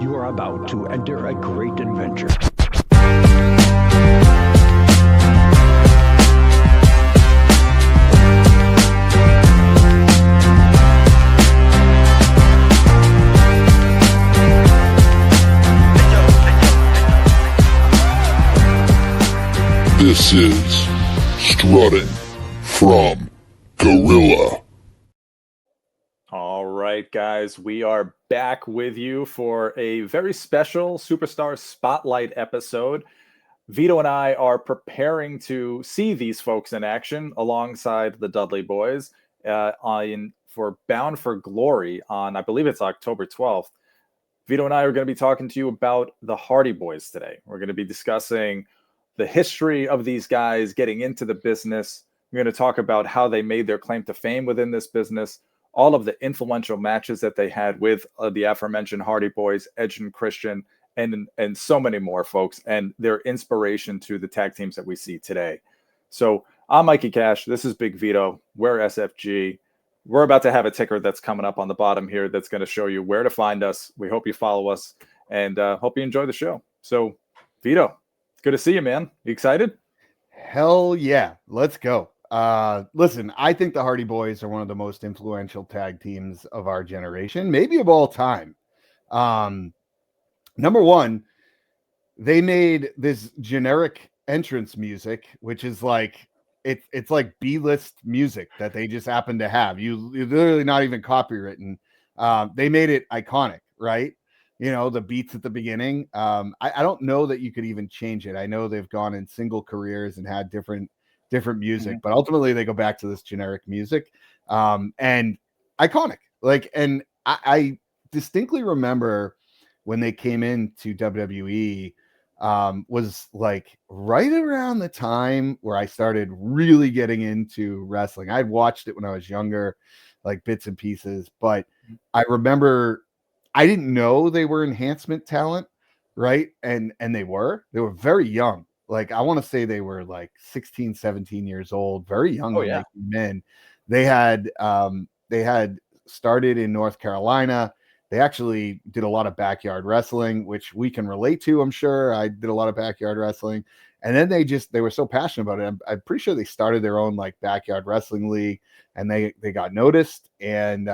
You are about to enter a great adventure. This is Strutting from Gorilla. All right, guys, we are back with you for a very special Superstar Spotlight episode. Vito and I are preparing to see these folks in action alongside the Dudley Boyz for Bound for Glory on, I believe it's October 12th. Vito and I are going to be talking to you about the Hardy Boyz today. We're going to be discussing the history of these guys getting into the business. We're going to talk about how they made their claim to fame within this business, all of the influential matches that they had with the aforementioned Hardy Boyz, Edge and Christian, and so many more folks, and their inspiration to the tag teams that we see today. So I'm Mikey Cash. This is Big Vito. We're SFG. We're about to have a ticker that's coming up on the bottom here that's going to show you where to find us. We hope you follow us and hope you enjoy the show. So, Vito, good to see you, man. You excited? Hell yeah. Let's go. Listen, I think the Hardy Boyz are one of the most influential tag teams of our generation, maybe of all time. Number one, they made this generic entrance music, which is like it's like B-list music that they just happen to have. You're literally not even copywritten. They made it iconic, right? You know, the beats at the beginning. I don't know that you could even change it. I know they've gone in single careers and had different music, but ultimately they go back to this generic music, and iconic. Like, and I distinctly remember when they came into WWE, was like right around the time where I started really getting into wrestling. I'd watched it when I was younger, like bits and pieces, but I remember I didn't know they were enhancement talent, right? And they were very young. Like, I want to say they were like 16, 17 years old, very young when they came in. They had started in North Carolina. They actually did a lot of backyard wrestling, which we can relate to, I'm sure. I did a lot of backyard wrestling. And then they were so passionate about it. I'm pretty sure they started their own like backyard wrestling league, and they got noticed and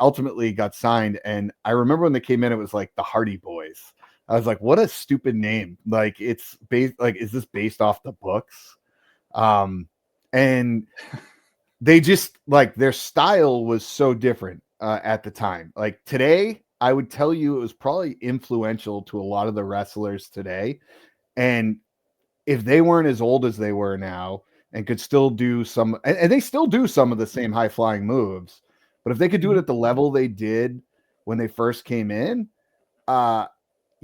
ultimately got signed. And I remember when they came in, it was like the Hardy Boyz. I was like, what a stupid name. Like, it's based, like, is this based off the books? And they just, like, their style was so different at the time. Like, today, I would tell you it was probably influential to a lot of the wrestlers today. And if they weren't as old as they were now and could still do some, and they still do some of the same high flying moves, but if they could do it at the level they did when they first came in,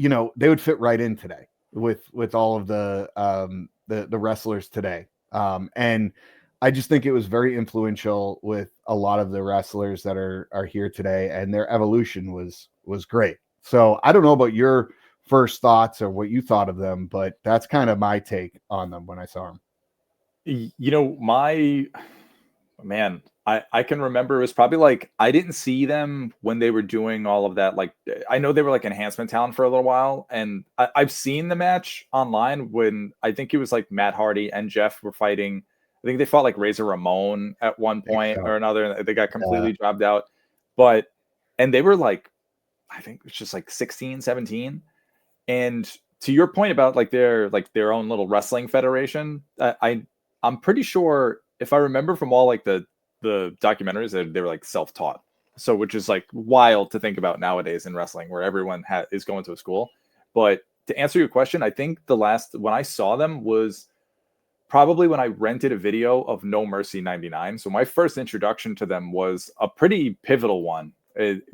you know, they would fit right in today with all of the wrestlers today. And I just think it was very influential with a lot of the wrestlers that are here today, and their evolution was great. So I don't know about your first thoughts or what you thought of them, but that's kind of my take on them when I saw them. You know, I can remember it was probably like, I didn't see them when they were doing all of that. Like, I know they were like enhancement talent for a little while, and I've seen the match online when I think it was like Matt Hardy and Jeff were fighting. I think they fought like Razor Ramon at one point or another, and they got completely dropped out. And they were like, I think it's just like 16, 17. And to your point about like their own little wrestling federation, I'm pretty sure, if I remember from all like the documentaries, they were like self-taught. So, which is like wild to think about nowadays in wrestling, where everyone is going to a school. But to answer your question, I think the last when I saw them was probably when I rented a video of No Mercy 99. So my first introduction to them was a pretty pivotal one,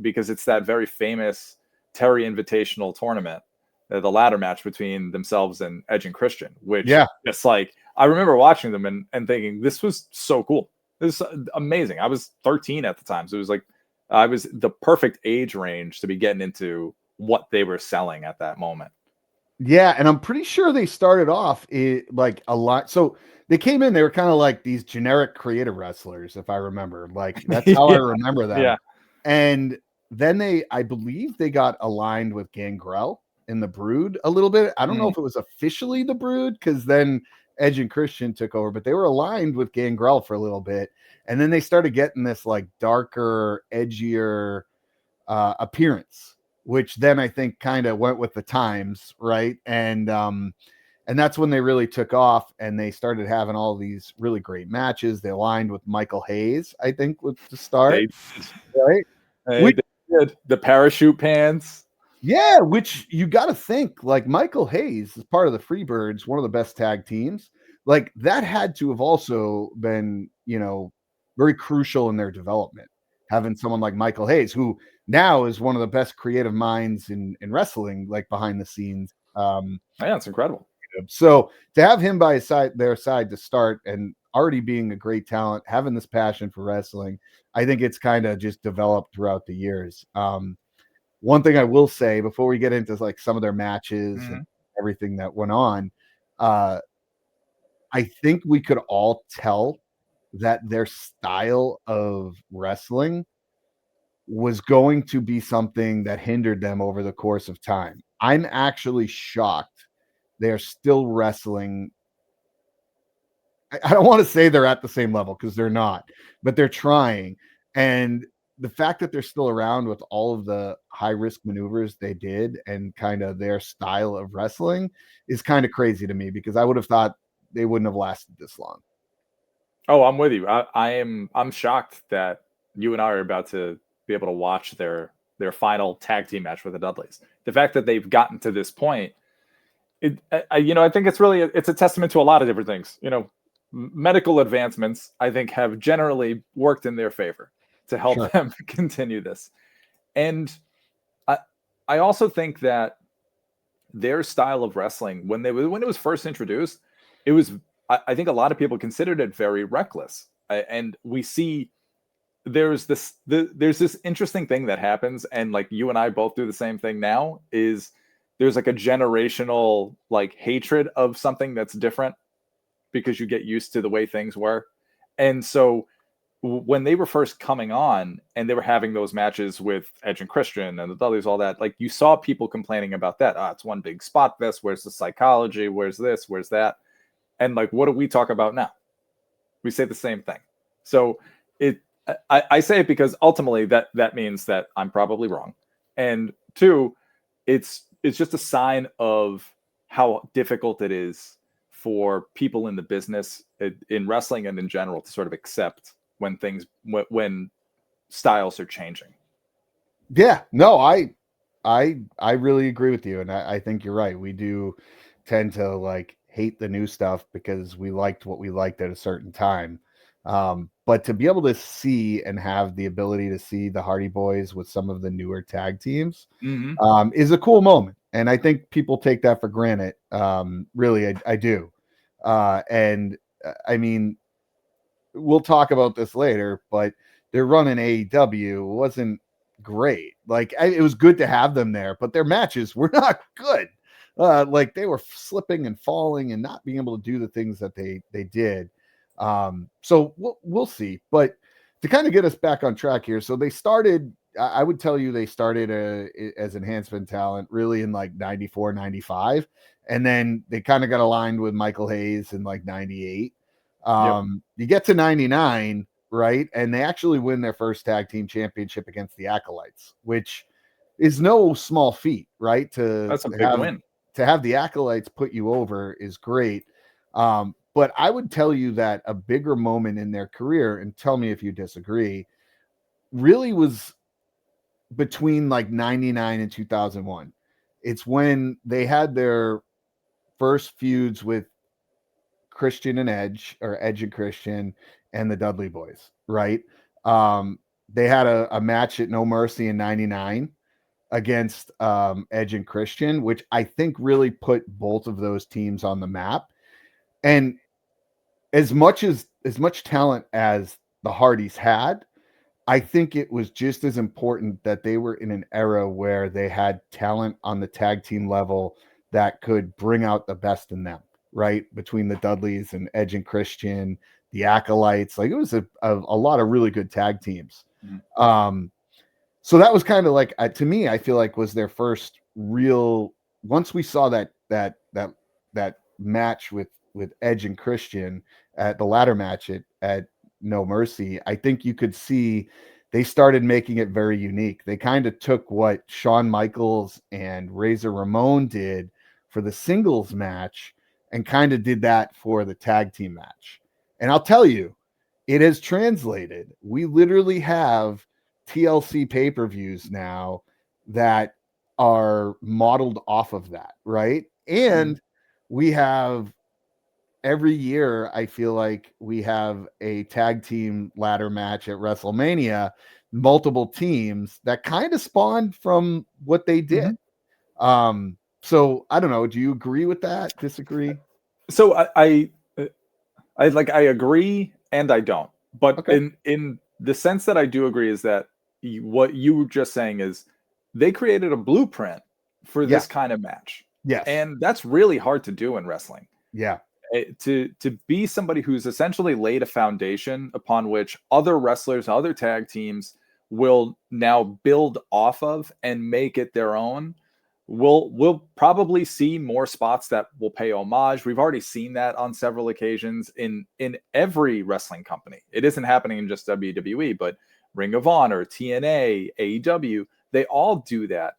because it's that very famous Terry Invitational tournament, the ladder match between themselves and Edge and Christian, which it's like, I remember watching them and thinking, this was so cool. This is amazing. I was 13 at the time. So it was like, I was the perfect age range to be getting into what they were selling at that moment. Yeah, and I'm pretty sure they started off like a lot. So they came in, they were kind of like these generic creative wrestlers, if I remember. Like, that's how I remember them. Yeah. And then I believe they got aligned with Gangrel in the Brood a little bit. I don't know if it was officially the Brood, because then Edge and Christian took over, but they were aligned with Gangrel for a little bit. And then they started getting this like darker, edgier appearance, which then I think kind of went with the times, right? And that's when they really took off, and they started having all these really great matches. They aligned with Michael Hayes, I think, with the start, right? They did. The parachute pants. Yeah, which you got to think, like, Michael Hayes is part of the Freebirds, one of the best tag teams. Like, that had to have also been, very crucial in their development, having someone like Michael Hayes, who now is one of the best creative minds in wrestling, like behind the scenes. Yeah, it's incredible. So to have him by their side to start, and already being a great talent, having this passion for wrestling, I think it's kind of just developed throughout the years. One thing I will say before we get into like some of their matches and everything that went on, I think we could all tell that their style of wrestling was going to be something that hindered them over the course of time. I'm actually shocked they're still wrestling. I don't want to say they're at the same level, because they're not, but they're trying. And the fact that they're still around with all of the high risk maneuvers they did and kind of their style of wrestling is kind of crazy to me, because I would have thought they wouldn't have lasted this long. Oh, I'm with you. I'm shocked that you and I are about to be able to watch their final tag team match with the Dudleys. The fact that they've gotten to this point, I think it's a testament to a lot of different things. Medical advancements, I think, have generally worked in their favor to help them continue this. And I also think that their style of wrestling, when it was first introduced, I think a lot of people considered it very reckless. And we see there's this interesting thing that happens, and like you and I both do the same thing now, is there's like a generational like hatred of something that's different, because you get used to the way things were. And so when they were first coming on and they were having those matches with Edge and Christian and the Dudleys, all that, like, you saw people complaining about that. It's one big spot fest. Where's the psychology? Where's this? Where's that? And like, what do we talk about now? We say the same thing. So I say it because ultimately that means that I'm probably wrong. And two, it's just a sign of how difficult it is for people in the business, in wrestling and in general, to sort of accept when styles are changing. Yeah, no, I really agree with you. And I think you're right. We do tend to like hate the new stuff because we liked what we liked at a certain time. But to be able to see and have the ability to see the Hardy Boyz with some of the newer tag teams is a cool moment. And I think people take that for granted. Really, I do. And I mean, we'll talk about this later, but their run in AEW wasn't great. Like, it was good to have them there, but their matches were not good. Like, they were slipping and falling and not being able to do the things that they did. So we'll see. But to kind of get us back on track here, so they started, I would tell you, they started as enhancement talent really in like 94, 95. And then they kind of got aligned with Michael Hayes in like 98. You get to 99, right? And they actually win their first tag team championship against the Acolytes, which is no small feat, right? That's a big win. To have the Acolytes put you over is great. But I would tell you that a bigger moment in their career, and tell me if you disagree, really was between like 99 and 2001. It's when they had their first feuds with Christian and Edge, or Edge and Christian, and the Dudley Boyz, right? They had a match at No Mercy in 99 against Edge and Christian, which I think really put both of those teams on the map. And as much talent as the Hardys had, I think it was just as important that they were in an era where they had talent on the tag team level that could bring out the best in them, right? Between the Dudleys and Edge and Christian, the Acolytes, like, it was a lot of really good tag teams. So that was kind of like, to me, I feel like was their first real. Once we saw that match with Edge and Christian at the ladder match at No Mercy, I think you could see they started making it very unique. They kind of took what Shawn Michaels and Razor Ramon did for the singles match and kind of did that for the tag team match. And I'll tell you, it has translated. We literally have TLC pay-per-views now that are modeled off of that, right? And we have every year, I feel like we have a tag team ladder match at WrestleMania, multiple teams that kind of spawned from what they did. So I don't know. Do you agree with that? Disagree? So I agree and I don't. But Okay. in the sense that I do agree is that what you were just saying is they created a blueprint for this kind of match. Yes. And that's really hard to do in wrestling. Yeah. To be somebody who's essentially laid a foundation upon which other wrestlers, other tag teams will now build off of and make it their own. We'll probably see more spots that will pay homage. We've already seen that on several occasions in every wrestling company. It isn't happening in just WWE, but Ring of Honor, TNA, AEW, they all do that.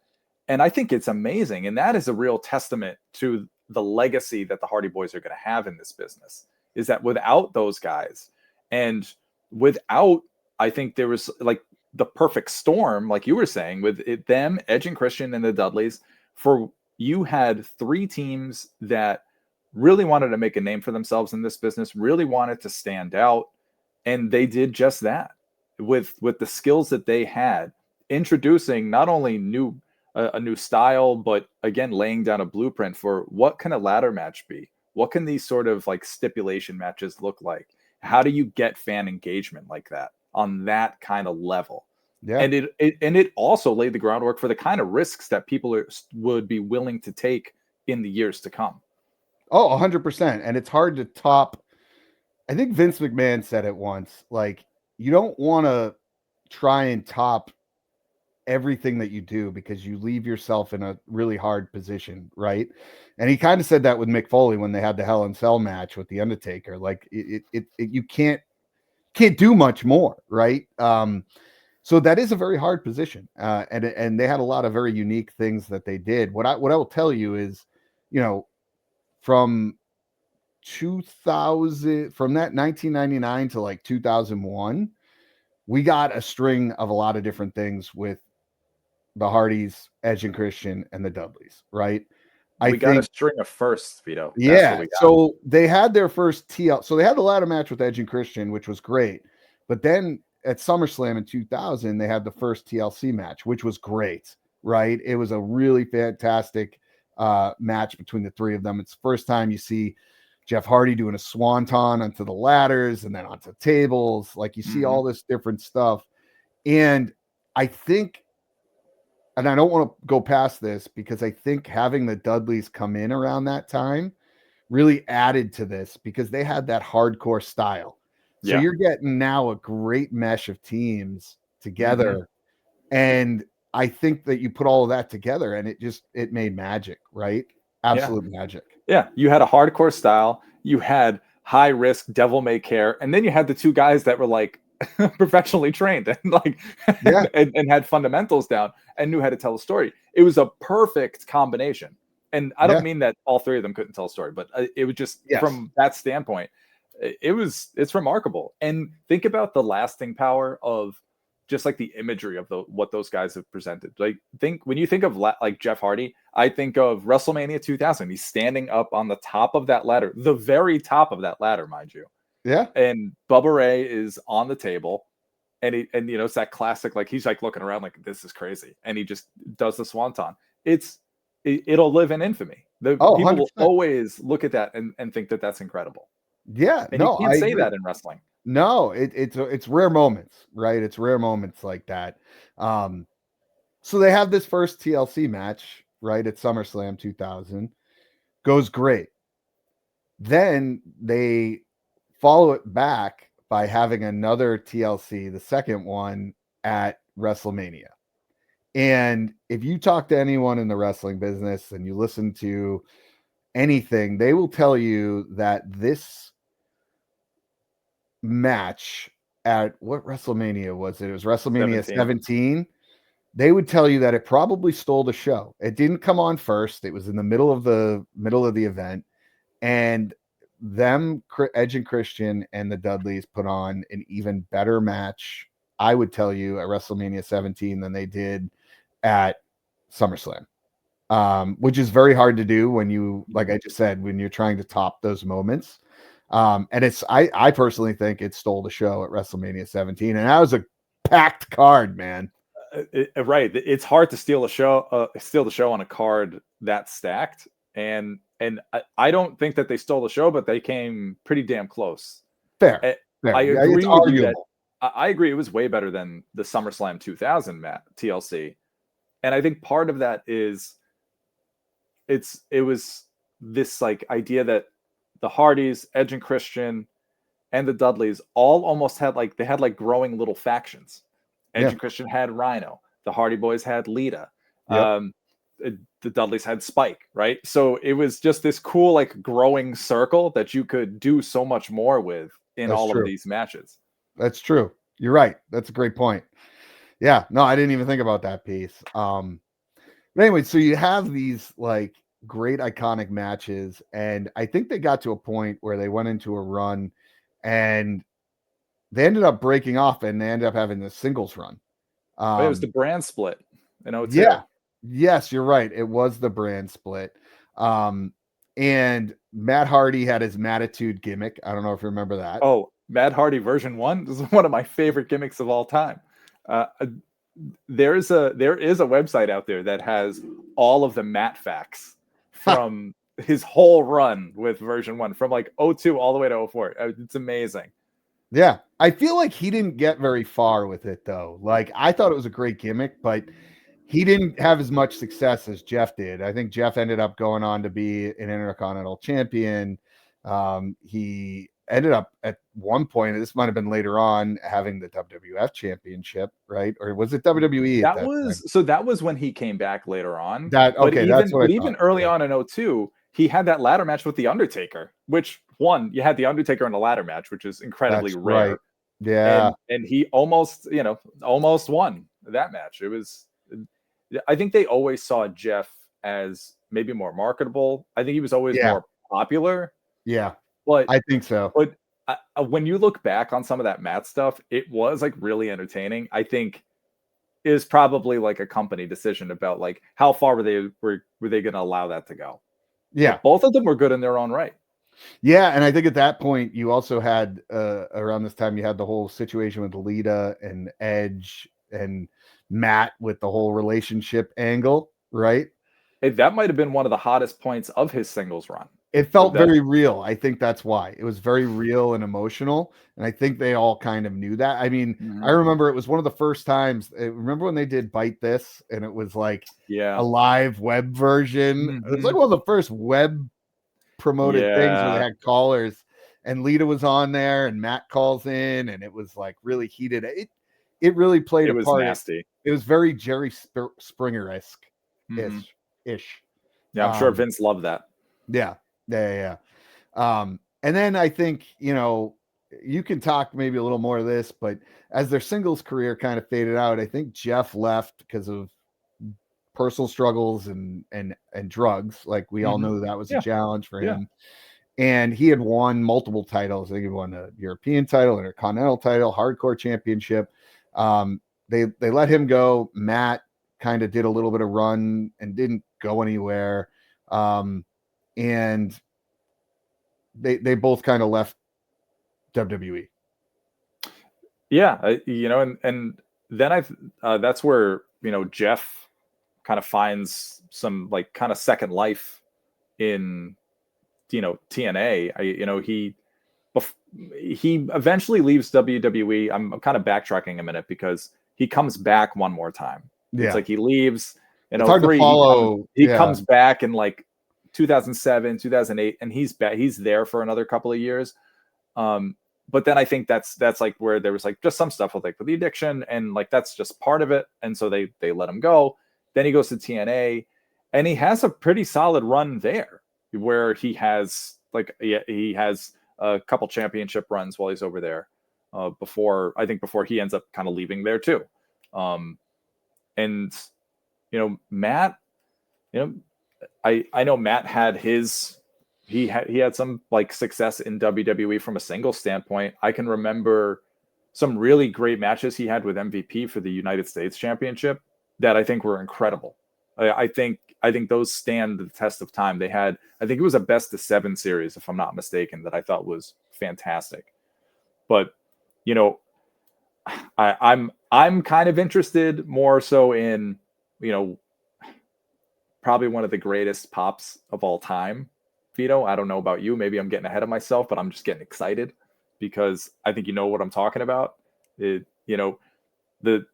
And I think it's amazing. And that is a real testament to the legacy that the Hardy Boyz are going to have in this business, is that without those guys and without, I think there was like the perfect storm, like you were saying, with them, Edge and Christian and the Dudleys, for you had three teams that really wanted to make a name for themselves in this business, really wanted to stand out. And they did just that with the skills that they had, introducing not only a new style, but again, laying down a blueprint for what can a ladder match be? What can these sort of like stipulation matches look like? How do you get fan engagement like that on that kind of level? Yeah. And it also laid the groundwork for the kind of risks that people would be willing to take in the years to come. Oh, 100%. And it's hard to top. I think Vince McMahon said it once, like, you don't want to try and top everything that you do because you leave yourself in a really hard position, right? And he kind of said that with Mick Foley when they had the Hell in Cell match with the Undertaker. Like you can't do much more, right? So that is a very hard position, and they had a lot of very unique things that they did. What I will tell you is, from 2000, from that 1999 to like 2001, we got a string of a lot of different things with the Hardys, Edge and Christian, and the Dudleys, right? We got a string of firsts, Vito. Yeah. So they had their first TL. So they had the ladder match with Edge and Christian, which was great. But then at SummerSlam in 2000, they had the first TLC match, which was great, right? It was a really fantastic match between the three of them. It's the first time you see Jeff Hardy doing a swanton onto the ladders and then onto tables. Like you see all this different stuff. And I think, and I don't want to go past this because I think having the Dudleys come in around that time really added to this because they had that hardcore style. So you're getting now a great mesh of teams together. And I think that you put all of that together and it made magic, right? Absolute magic. Yeah. You had a hardcore style, you had high risk devil may care, and then you had the two guys that were like professionally trained and like and had fundamentals down and knew how to tell a story. It was a perfect combination. And I don't mean that all three of them couldn't tell a story, but it was just from that standpoint, it's remarkable. And think about the lasting power of just like the imagery of what those guys have presented. Like when you think of like Jeff Hardy, I think of WrestleMania 2000. He's standing up on the top of that ladder, the very top of that ladder, mind you. Yeah. And Bubba Ray is on the table and it's that classic, like he's like looking around like this is crazy. And he just does the swanton. It'll live in infamy. People 100%. will always look at that and think that that's incredible. Yeah. And you can't say that in wrestling. No, it's rare moments, right? It's rare moments like that. So they have this first TLC match, right, at SummerSlam 2000. Goes great. Then they follow it back by having another TLC, the second one at WrestleMania, And if you talk to anyone in the wrestling business and you listen to anything, they will tell you that this match at what WrestleMania was it? It was WrestleMania 17. They would tell you that it probably stole the show. It didn't come on first. It was in the middle of the event, and Edge and Christian and the Dudleys put on an even better match, I would tell you, at WrestleMania 17 than they did at SummerSlam, which is very hard to do when you, like I just said, when you're trying to top those moments. And I personally think it stole the show at WrestleMania 17, and that was a packed card, man. Right. It's hard to steal the show on a card that stacked. And I don't think that they stole the show, but they came pretty damn close. Fair. I agree with you that I agree it was way better than the SummerSlam 2000 TLC. And I think part of that is it was this like idea that the Hardys, Edge and Christian, and the Dudleys all almost had like growing little factions. Edge and Christian had Rhino. The Hardy Boyz had Lita. Yep. The Dudleys had Spike, right? So it was just this cool, like, growing circle that you could do so much more with in all of these matches. That's true. You're right. That's a great point. Yeah. No, I didn't even think about that piece. But anyway, so you have these like great iconic matches, and I think they got to a point where they went into a run and they ended up breaking off, and they ended up having the singles run. It was the brand split in 02. Yeah. Yes, you're right. It was the brand split. And Matt Hardy had his Mattitude gimmick. I don't know if you remember that. Oh, Matt Hardy version 1 is one of my favorite gimmicks of all time. There is a website out there that has all of the Matt facts from his whole run with version 1 from like 02 all the way to 04. It's amazing. Yeah. I feel like he didn't get very far with it though. Like I thought it was a great gimmick, but he didn't have as much success as Jeff did. I think Jeff ended up going on to be an Intercontinental Champion. He ended up at one point, and this might have been later on, having the WWF Championship, right? Or was it WWE? That was when he came back later on. That's what even early on in 02, he had that ladder match with The Undertaker, which you had The Undertaker in a ladder match, which is incredibly rare. Right. Yeah. And he almost won that match. I think they always saw Jeff as maybe more marketable. I think he was always more popular. Yeah, but I think so. But when you look back on some of that Matt stuff, it was like really entertaining. I think is probably like a company decision about like how far were they going to allow that to go. Yeah, but both of them were good in their own right. Yeah, and I think at that point you also had around this time you had the whole situation with Lita and Edge and Matt with the whole relationship angle, right? That might have been one of the hottest points of his singles run. It felt very real. I think that's why. It was very real and emotional, and I think they all kind of knew that. I mean, I remember it was one of the first times. Remember when they did Bite This, and it was like a live web version. It was like one of the first web promoted things where they had callers, and Lita was on there, and Matt calls in, and it was like really heated. It really played a part. It was nasty. It was very Jerry Springer-esque ish. Yeah, I'm sure Vince loved that. Yeah. And then I think, you can talk maybe a little more of this, but as their singles career kind of faded out, I think Jeff left because of personal struggles and drugs. Like we all know that was a challenge for him. And he had won multiple titles. I think he won a European title and a Continental title, Hardcore Championship. They let him go. Matt kind of did a little bit of run and didn't go anywhere. And they both kind of left WWE. Yeah, and then that's where Jeff kind of finds some like kind of second life in TNA. He eventually leaves WWE. I'm kind of backtracking a minute because he comes back one more time. It's like he leaves in 03. He comes back in like 2007, 2008, and he's there for another couple of years. but then I think that's like where there was like just some stuff with like with the addiction, and like that's just part of it, and so they let him go. Then he goes to TNA, and he has a pretty solid run there, where he has he has a couple championship runs while he's over there, before he ends up kind of leaving there too. And Matt, I know Matt had he had some like success in WWE from a single standpoint. I can remember some really great matches he had with MVP for the United States Championship that I think were incredible. I think those stand the test of time. They had, I think it was a best of 7 series, if I'm not mistaken, that I thought was fantastic. But I'm kind of interested more so in probably one of the greatest pops of all time, Vito. I don't know about you. Maybe I'm getting ahead of myself, but I'm just getting excited because I think you know what I'm talking about. The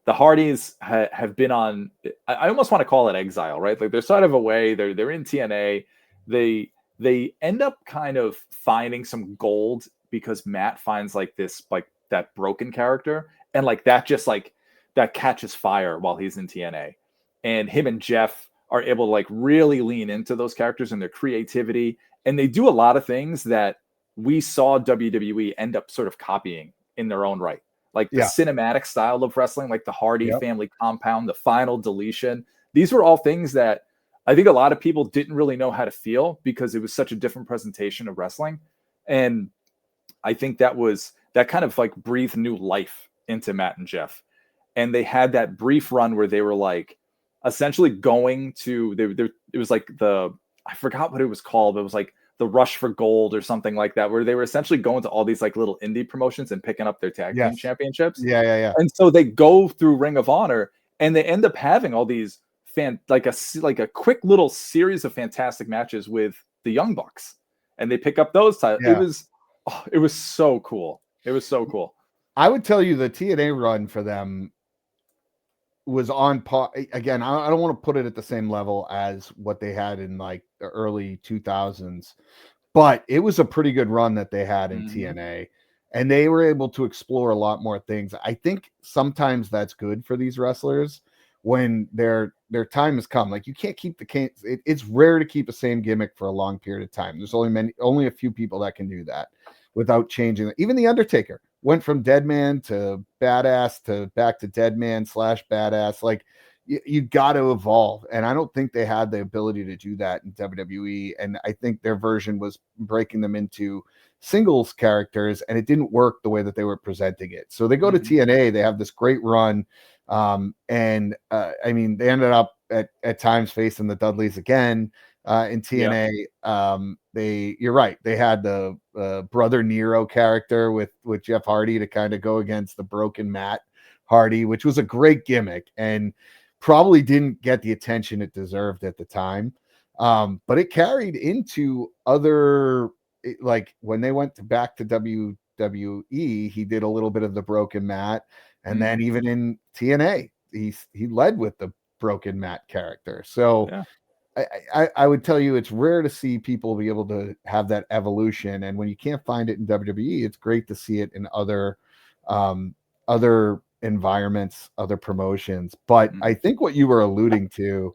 Hardys have been on, I almost want to call it exile, right? Like they're sort of away. They're in TNA. They end up kind of finding some gold because Matt finds like this, like that broken character. And like that just like that catches fire while he's in TNA. And him and Jeff are able to like really lean into those characters and their creativity. And they do a lot of things that we saw WWE end up sort of copying in their own right. Like the cinematic style of wrestling, like the Hardy family compound, the final deletion. These were all things that I think a lot of people didn't really know how to feel because it was such a different presentation of wrestling. And I think that kind of like breathed new life into Matt and Jeff. And they had that brief run where they were like essentially going to, it was like I forgot what it was called. It was like the Rush for Gold or something like that, where they were essentially going to all these like little indie promotions and picking up their tag team championships. Yeah. And so they go through Ring of Honor and they end up having all these like a quick little series of fantastic matches with the Young Bucks, and they pick up those titles. It was so cool. It was so cool. I would tell you the TNA run for them was on par. Again, I don't want to put it at the same level as what they had in like the early 2000s, but it was a pretty good run that they had in TNA, and they were able to explore a lot more things. I think sometimes that's good for these wrestlers when their time has come. Like you can't keep it's rare to keep the same gimmick for a long period of time. There's only a few people that can do that without changing it. Even the Undertaker went from dead man to badass to back to dead man / badass. Like you got to evolve. And I don't think they had the ability to do that in WWE. And I think their version was breaking them into singles characters, and it didn't work the way that they were presenting it. So they go to TNA, they have this great run. I mean, they ended up at times facing the Dudleys again in TNA. You're right. They had the Brother Nero character with Jeff Hardy to kind of go against the broken Matt Hardy, which was a great gimmick and probably didn't get the attention it deserved at the time. But it carried into other, like when they went back to WWE, he did a little bit of the broken Matt. And then even in TNA, he led with the broken Matt character. So I would tell you it's rare to see people be able to have that evolution. And when you can't find it in WWE, it's great to see it in other environments, other promotions. But I think what you were alluding to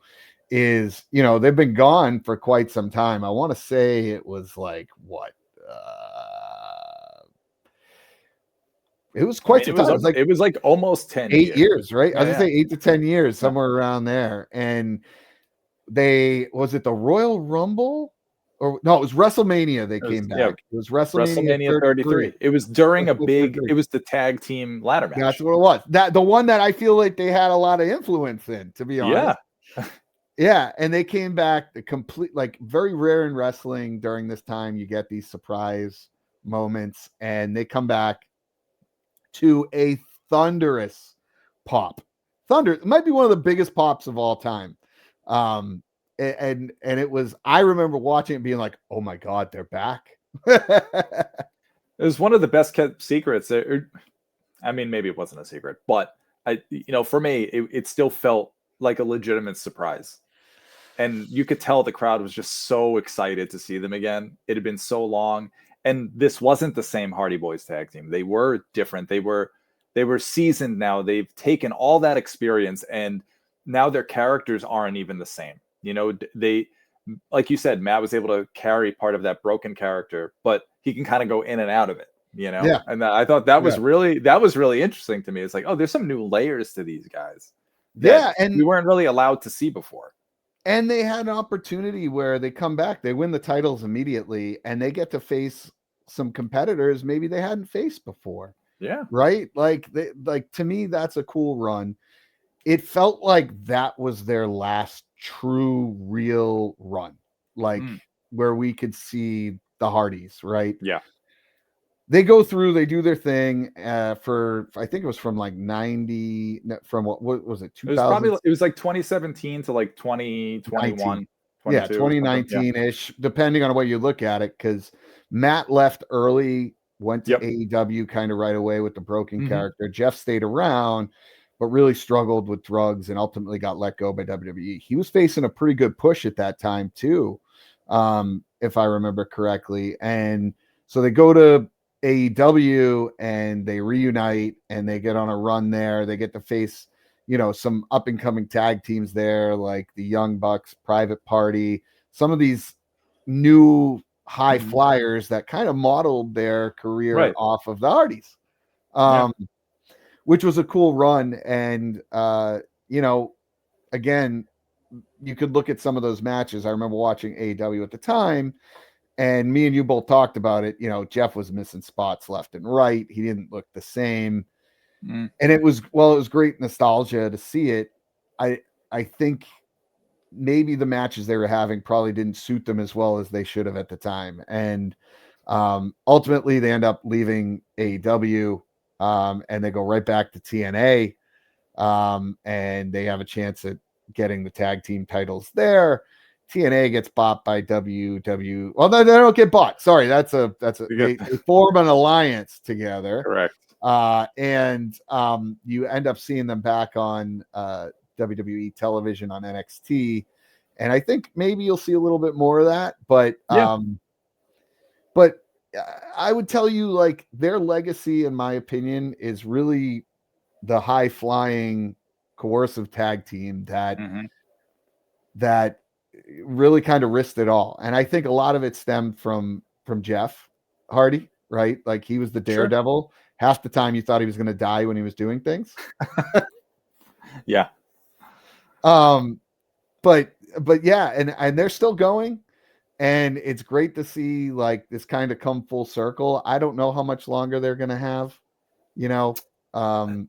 is, they've been gone for quite some time. I want to say it was like what? It was quite some time. It was like almost 10 years, right? Yeah, I was gonna say 8 to 10 years, somewhere around there. And was it the Royal Rumble? Or no, it was WrestleMania. They came back. It was WrestleMania 33. It was during it was the tag team ladder match. That's what it was. The one that I feel like they had a lot of influence in, to be honest. Yeah. And they came back like very rare in wrestling during this time. You get these surprise moments, and they come back to a thunderous pop. It might be one of the biggest pops of all time. And it was, I remember watching it being like, oh my God, they're back. It was one of the best kept secrets. I mean, maybe it wasn't a secret, but for me, it still felt like a legitimate surprise. And you could tell the crowd was just so excited to see them again. It had been so long. And this wasn't the same Hardy Boyz tag team. They were different. They were seasoned now. They've taken all that experience, and now their characters aren't even the same. You know, they, like you said, Matt was able to carry part of that broken character, but he can kind of go in and out of it, you know? Yeah. And I thought that was really interesting to me. It's like, oh, there's some new layers to these guys. Yeah. And we weren't really allowed to see before. And they had an opportunity where they come back, they win the titles immediately, and they get to face some competitors maybe they hadn't faced before. Yeah. Right? Like to me, that's a cool run. It felt like that was their last true, real run, like where we could see the Hardys, right? Yeah. They go through, they do their thing for, I think it was from like 90, from what was it? 2000? It was like 2017 to like 2021. Yeah, 2019-ish, depending on what you look at it, because Matt left early, went to AEW kind of right away with the broken character. Jeff stayed around, but really struggled with drugs and ultimately got let go by WWE. He was facing a pretty good push at that time too, if I remember correctly. And so they go to AEW and they reunite and they get on a run there. They get to face, you know, some up and coming tag teams there, like the Young Bucks, Private Party, some of these new high flyers that kind of modeled their career off of the Hardys, which was a cool run. And, you know, again, you could look at some of those matches. I remember watching AEW at the time, and me and you both talked about it. You know, Jeff was missing spots left and right. He didn't look the same. And it was great nostalgia to see it. I think maybe the matches they were having probably didn't suit them as well as they should have at the time. And ultimately they end up leaving AEW and they go right back to TNA. And they have a chance at getting the tag team titles there. TNA gets bought by WW. Well, they don't get bought. Sorry, they form an alliance together. Correct. And you end up seeing them back on WWE television on NXT, and I think maybe you'll see a little bit more of that. But I would tell you, like, their legacy, in my opinion, is really the high flying, coercive tag team that really kind of risked it all. And I think a lot of it stemmed from Jeff Hardy, right? Like, he was the daredevil. Sure. Half the time you thought he was going to die when he was doing things. Yeah. But yeah, and they're still going, and it's great to see like this kind of come full circle. I don't know how much longer they're going to have, you know. I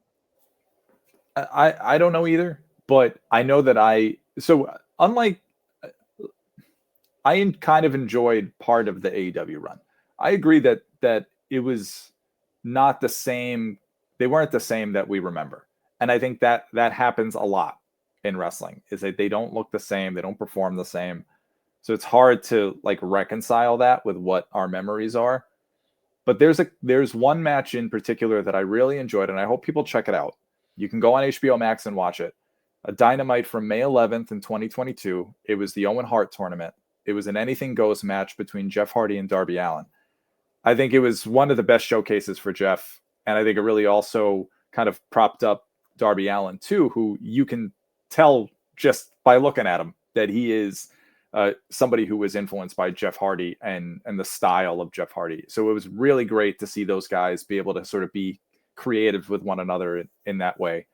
don't know either, but I know that I kind of enjoyed part of the AEW run. I agree that it was not the same. They weren't the same that we remember. And I think that happens a lot in wrestling, is that they don't look the same. They don't perform the same. So it's hard to like reconcile that with what our memories are. But there's one match in particular that I really enjoyed, and I hope people check it out. You can go on HBO Max and watch it. A Dynamite from May 11th in 2022. It was the Owen Hart tournament. It was an anything goes match between Jeff Hardy and Darby Allin. I think it was one of the best showcases for Jeff. And I think it really also kind of propped up Darby Allin too, who you can tell just by looking at him that he is somebody who was influenced by Jeff Hardy and the style of Jeff Hardy. So it was really great to see those guys be able to sort of be creative with one another in that way.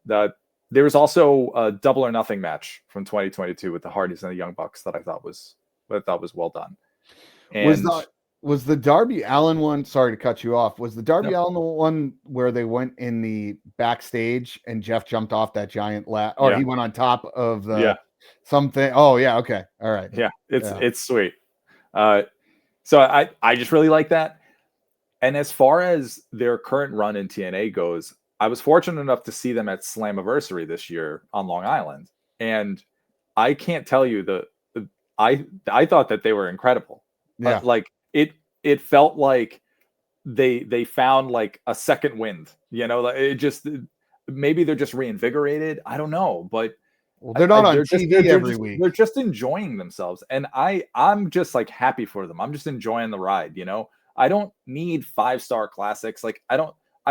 There was also a Double or Nothing match from 2022 with the Hardys and the Young Bucks that I thought was well done. And was the Darby Allin one? Sorry to cut you off. Was the Darby Allin one where they went in the backstage and Jeff jumped off that giant ladder, or he went on top of the something? Oh yeah, okay, all right. Yeah, it's sweet. So I just really like that. And as far as their current run in TNA goes, I was fortunate enough to see them at Slammiversary this year on Long Island, and I can't tell you I thought that they were incredible. Yeah, like it felt like they found like a second wind. You know, it just maybe they're just reinvigorated. I don't know, but they're not on TV every week. They're just enjoying themselves, and I'm just like happy for them. I'm just enjoying the ride. You know, I don't need 5-star classics. Like I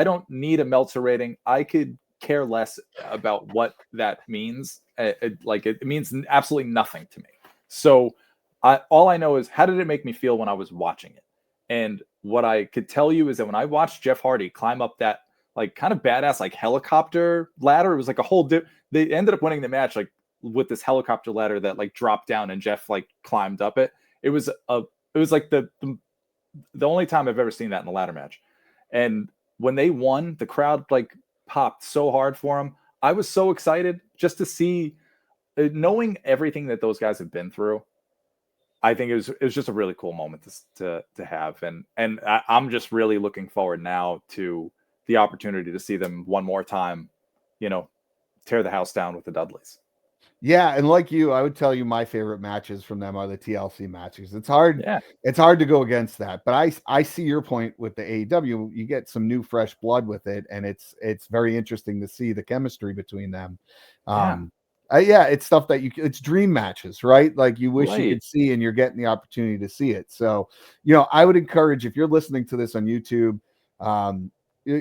don't need a Meltzer rating. I could care less about what that means. It means absolutely nothing to me. So all I know is, how did it make me feel when I was watching it? And what I could tell you is that when I watched Jeff Hardy climb up that like kind of badass like helicopter ladder, it was like a whole they ended up winning the match like with this helicopter ladder that like dropped down and Jeff like climbed up it. It was like the only time I've ever seen that in a ladder match. And when they won, the crowd like popped so hard for him. I was so excited just to see, knowing everything that those guys have been through. I think it was just a really cool moment to have, and I'm just really looking forward now to the opportunity to see them one more time, tear the house down with the Dudleys. Yeah, and like you, I would tell you my favorite matches from them are the TLC matches. It's hard. Yeah. It's hard to go against that. But I see your point with the AEW. You get some new fresh blood with it, and it's very interesting to see the chemistry between them. It's stuff that it's dream matches, right? Like you wish you could see, and you're getting the opportunity to see it. So, I would encourage, if you're listening to this on YouTube,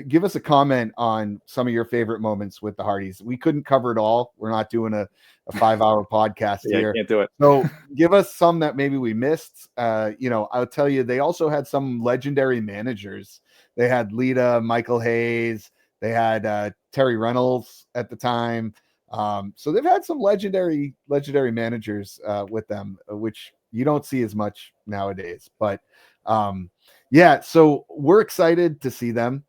give us a comment on some of your favorite moments with the Hardys. We couldn't cover it all. We're not doing a 5-hour podcast here. Can't do it. So give us some that maybe we missed. I'll tell you, they also had some legendary managers. They had Lita, Michael Hayes. They had Terry Reynolds at the time. So they've had some legendary managers with them, which you don't see as much nowadays. But so we're excited to see them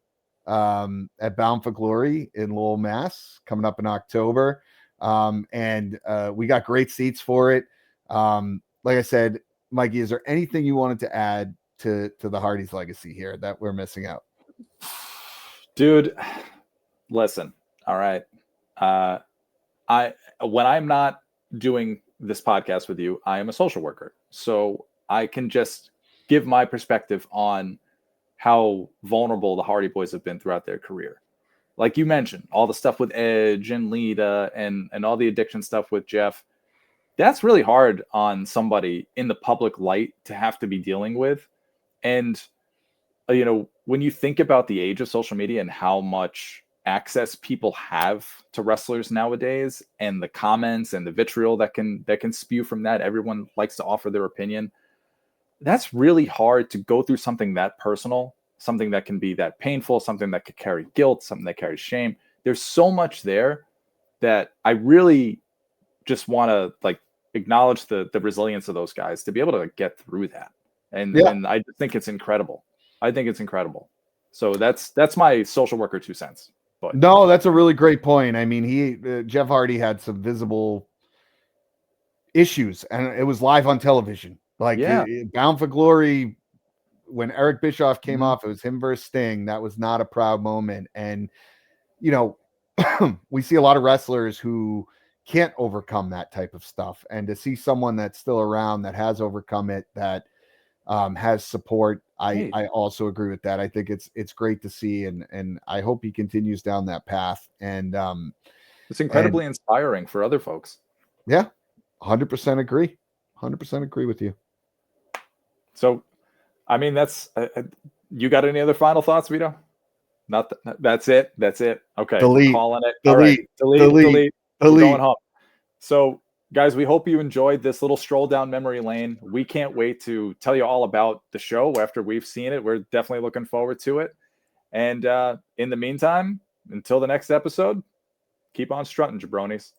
at Bound for Glory in Lowell, Mass, coming up in October. And we got great seats for it. Like I said, Mikey, is there anything you wanted to add to the Hardys legacy here that we're missing out? Dude, listen. All right. When I'm not doing this podcast with you, I am a social worker. So I can just give my perspective on how vulnerable the Hardy Boyz have been throughout their career. Like you mentioned, all the stuff with Edge and Lita and all the addiction stuff with Jeff. That's really hard on somebody in the public light to have to be dealing with. And, when you think about the age of social media and how much access people have to wrestlers nowadays, and the comments and the vitriol that can spew from that, everyone likes to offer their opinion. That's really hard to go through something that personal, something that can be that painful, something that could carry guilt, something that carries shame. There's so much there that I really just want to acknowledge the resilience of those guys to be able to get through that. And I just think it's incredible. I think it's incredible. So that's my social worker 2 cents. But no, that's a really great point. I mean, Jeff Hardy had some visible issues, and it was live on television. Bound for Glory, when Eric Bischoff came off, it was him versus Sting. That was not a proud moment. And, we see a lot of wrestlers who can't overcome that type of stuff. And to see someone that's still around that has overcome it, that has support, I also agree with that. I think it's great to see, and I hope he continues down that path. And it's incredibly inspiring for other folks. Yeah, 100% agree. 100% agree with you. So, I mean, that's you got any other final thoughts, Vito? That's it. Okay, delete. I'm calling it. Delete. All right. Delete. We're going home. So, guys, we hope you enjoyed this little stroll down memory lane. We can't wait to tell you all about the show after we've seen it. We're definitely looking forward to it. And in the meantime, until the next episode, keep on strutting, jabronis.